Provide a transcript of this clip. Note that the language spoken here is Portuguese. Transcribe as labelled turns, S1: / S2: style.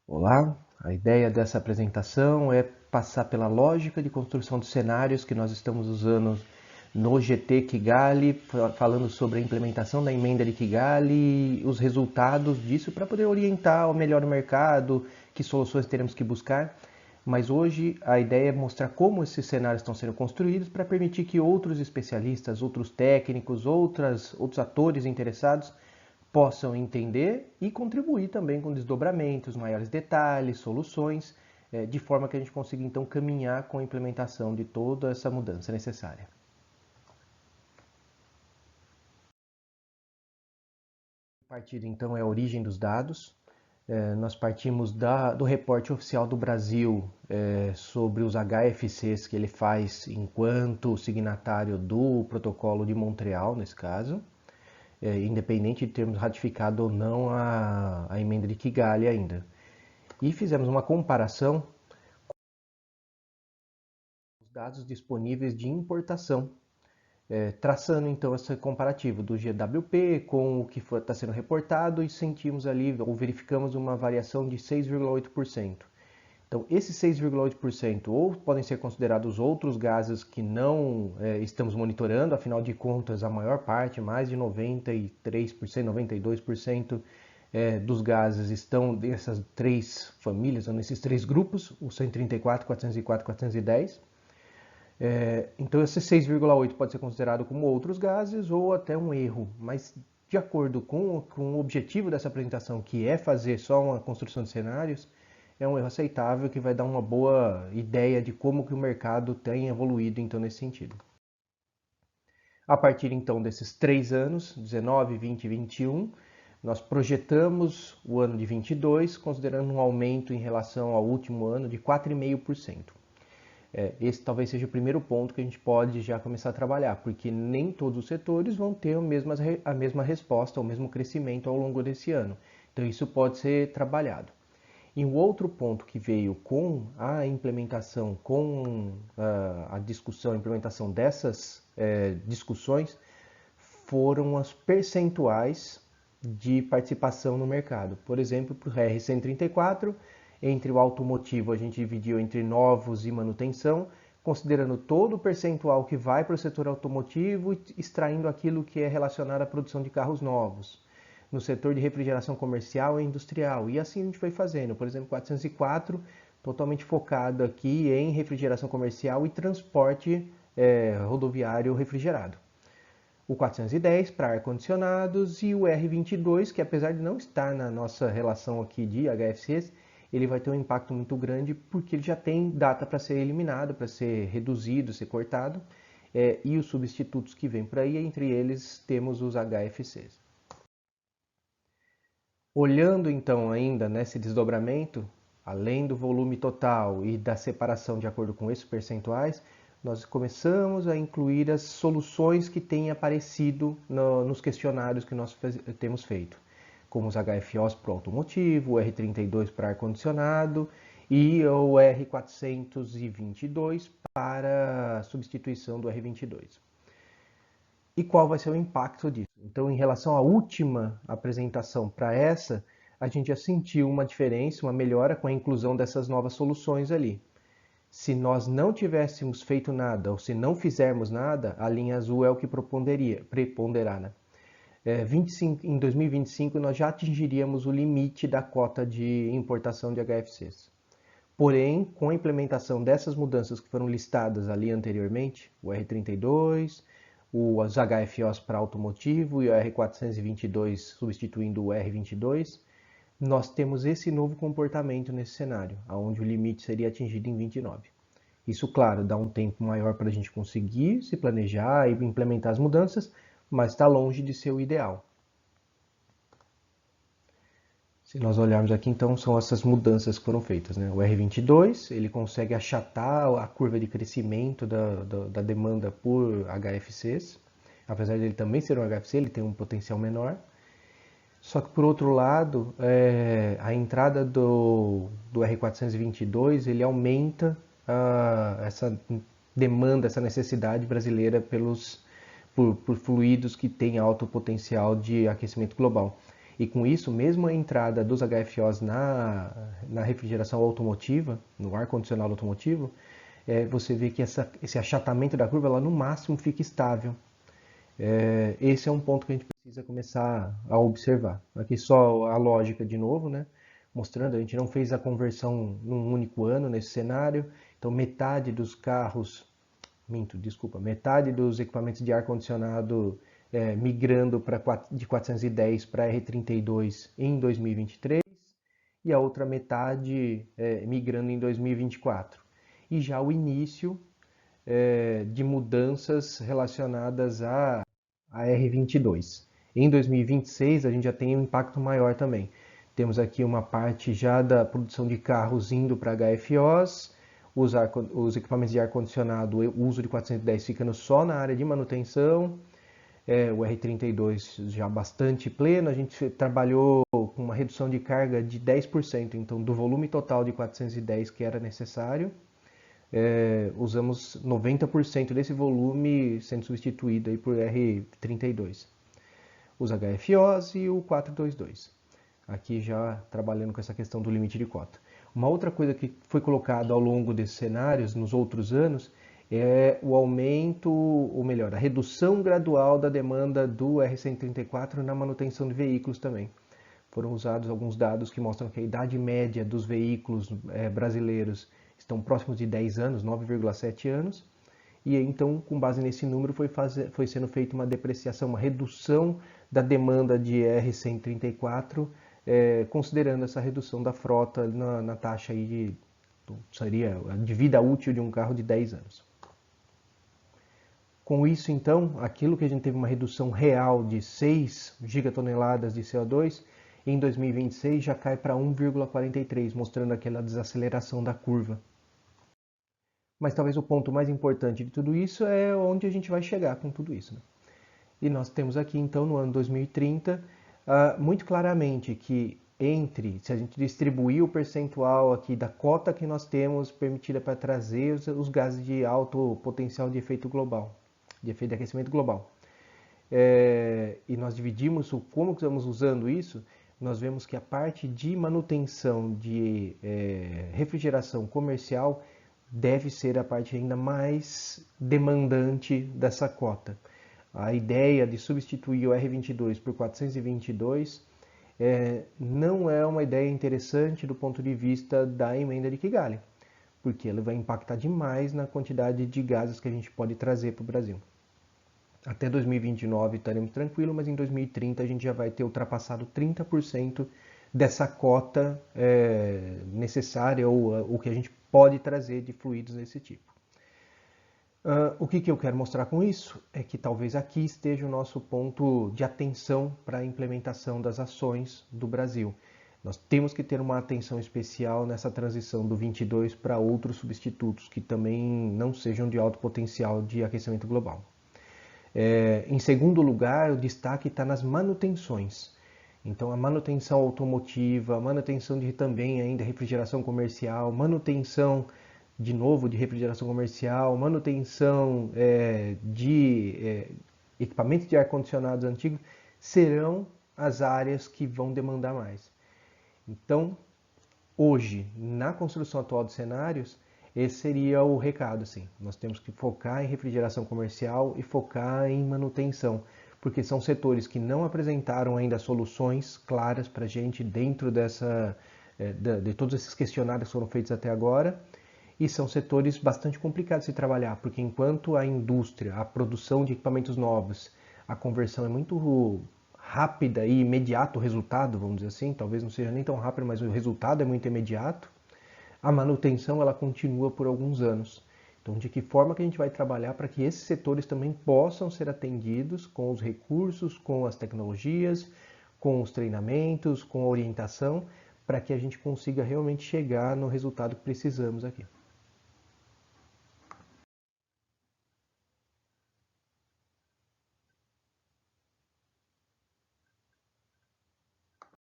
S1: Olá, a ideia dessa apresentação é passar pela lógica de construção de cenários que nós estamos usando no GT Kigali, falando sobre a implementação da emenda de Kigali e os resultados disso para poder orientar melhor o mercado, que soluções teremos que buscar. Mas hoje a ideia é mostrar como esses cenários estão sendo construídos para permitir que outros especialistas, outros técnicos, outros atores interessados possam entender e contribuir também com desdobramentos, maiores detalhes, soluções, de forma que a gente consiga então caminhar com a implementação de toda essa mudança necessária. A partir então é a origem dos dados. Nós partimos do reporte oficial do Brasil sobre os HFCs que ele faz enquanto signatário do protocolo de Montreal, nesse caso, independente de termos ratificado ou não a emenda de Kigali ainda. E fizemos uma comparação com os dados disponíveis de importação, traçando então esse comparativo do GWP com o que está sendo reportado e sentimos ali, ou verificamos uma variação de 6,8%. Então, esses 6,8% ou podem ser considerados outros gases que não estamos monitorando, afinal de contas, a maior parte, mais de 93%, 92%, dos gases estão nessas três famílias, ou nesses três grupos, o 134, 404 e 410. Então, esse 6,8 pode ser considerado como outros gases ou até um erro, mas de acordo com o objetivo dessa apresentação, que é fazer só uma construção de cenários, é um erro aceitável que vai dar uma boa ideia de como que o mercado tem evoluído então nesse sentido. A partir então desses 3 anos, 19, 20 e 21, nós projetamos o ano de 22, considerando um aumento em relação ao último ano de 4,5%. Esse talvez seja o primeiro ponto que a gente pode já começar a trabalhar, porque nem todos os setores vão ter a mesma resposta, o mesmo crescimento ao longo desse ano. Então isso pode ser trabalhado. E um outro ponto que veio com a implementação, com a discussão, a implementação dessas discussões, foram as percentuais de participação no mercado. Por exemplo, para o R134, entre o automotivo a gente dividiu entre novos e manutenção, considerando todo o percentual que vai para o setor automotivo, extraindo aquilo que é relacionado à produção de carros novos. No setor de refrigeração comercial e industrial. E assim a gente foi fazendo. Por exemplo, 404, totalmente focado aqui em refrigeração comercial e transporte rodoviário refrigerado. O 410 para ar-condicionados e o R22, que apesar de não estar na nossa relação aqui de HFCs, ele vai ter um impacto muito grande porque ele já tem data para ser eliminado, para ser reduzido, ser cortado, e os substitutos que vêm por aí, entre eles temos os HFCs. Olhando então ainda nesse desdobramento, além do volume total e da separação de acordo com esses percentuais, nós começamos a incluir as soluções que têm aparecido nos questionários que nós temos feito, como os HFOs para o automotivo, o R32 para ar-condicionado e o R422 para a substituição do R22. E qual vai ser o impacto disso? Então, em relação à última apresentação para essa, a gente já sentiu uma diferença, uma melhora com a inclusão dessas novas soluções ali. Se nós não tivéssemos feito nada, ou se não fizermos nada, a linha azul é o que preponderar. Né? 25, em 2025, nós já atingiríamos o limite da cota de importação de HFCs. Porém, com a implementação dessas mudanças que foram listadas ali anteriormente, o R32, os HFOs para automotivo e o R422 substituindo o R22, nós temos esse novo comportamento nesse cenário, onde o limite seria atingido em 29. Isso, claro, dá um tempo maior para a gente conseguir se planejar e implementar as mudanças, mas está longe de ser o ideal. Se nós olharmos aqui, então, são essas mudanças que foram feitas. Né? O R22, ele consegue achatar a curva de crescimento da demanda por HFCs. Apesar de ele também ser um HFC, ele tem um potencial menor. Só que, por outro lado, a entrada do R422, ele aumenta essa demanda, essa necessidade brasileira por fluidos que têm alto potencial de aquecimento global. E com isso, mesmo a entrada dos HFOs na refrigeração automotiva, no ar-condicionado automotivo, você vê que esse achatamento da curva, ela no máximo fica estável. Esse é um ponto que a gente precisa começar a observar. Aqui só a lógica de novo, né? Mostrando, a gente não fez a conversão num único ano nesse cenário, então metade dos carros, metade dos equipamentos de ar-condicionado migrando de 410 para R32 em 2023 e a outra metade migrando em 2024. E já o início de mudanças relacionadas a R22. Em 2026 a gente já tem um impacto maior também. Temos aqui uma parte já da produção de carros indo para HFOs, os equipamentos de ar-condicionado, o uso de 410 ficando só na área de manutenção, o R32 já bastante pleno, a gente trabalhou com uma redução de carga de 10%, então do volume total de 410 que era necessário, usamos 90% desse volume sendo substituído aí por R32. Os HFOs e o 422. Aqui já trabalhando com essa questão do limite de cota. Uma outra coisa que foi colocada ao longo desses cenários, nos outros anos, é o aumento, ou melhor, a redução gradual da demanda do R134 na manutenção de veículos também. Foram usados alguns dados que mostram que a idade média dos veículos brasileiros estão próximos de 10 anos, 9,7 anos, e então, com base nesse número, foi sendo feita uma depreciação, uma redução da demanda de R134, considerando essa redução da frota na taxa aí seria de vida útil de um carro de 10 anos. Com isso, então, aquilo que a gente teve uma redução real de 6 gigatoneladas de CO2, em 2026 já cai para 1,43, mostrando aquela desaceleração da curva. Mas talvez o ponto mais importante de tudo isso é onde a gente vai chegar com tudo isso, né? E nós temos aqui, então, no ano 2030, muito claramente que se a gente distribuir o percentual aqui da cota que nós temos permitida para trazer os gases de alto potencial de efeito global, de efeito de aquecimento global, e nós dividimos como estamos usando isso, nós vemos que a parte de manutenção de refrigeração comercial deve ser a parte ainda mais demandante dessa cota. A ideia de substituir o R22 por 422 não é uma ideia interessante do ponto de vista da emenda de Kigali, porque ela vai impactar demais na quantidade de gases que a gente pode trazer para o Brasil. Até 2029 estaremos tranquilos, mas em 2030 a gente já vai ter ultrapassado 30% dessa cota necessária ou o que a gente pode trazer de fluidos desse tipo. O que eu quero mostrar com isso é que talvez aqui esteja o nosso ponto de atenção para a implementação das ações do Brasil. Nós temos que ter uma atenção especial nessa transição do 22 para outros substitutos que também não sejam de alto potencial de aquecimento global. Em segundo lugar, o destaque está nas manutenções. Então, a manutenção automotiva, manutenção de também ainda refrigeração comercial, manutenção de novo de refrigeração comercial, manutenção de equipamentos de ar-condicionados antigos, serão as áreas que vão demandar mais. Então, hoje, na construção atual de cenários, esse seria o recado, sim. Nós temos que focar em refrigeração comercial e focar em manutenção, porque são setores que não apresentaram ainda soluções claras para a gente dentro de todos esses questionários que foram feitos até agora, e são setores bastante complicados de se trabalhar, porque enquanto a indústria, a produção de equipamentos novos, a conversão é muito rápida e imediato o resultado, vamos dizer assim, talvez não seja nem tão rápido, mas o resultado é muito imediato, a manutenção ela continua por alguns anos. Então, de que forma que a gente vai trabalhar para que esses setores também possam ser atendidos com os recursos, com as tecnologias, com os treinamentos, com a orientação, para que a gente consiga realmente chegar no resultado que precisamos aqui.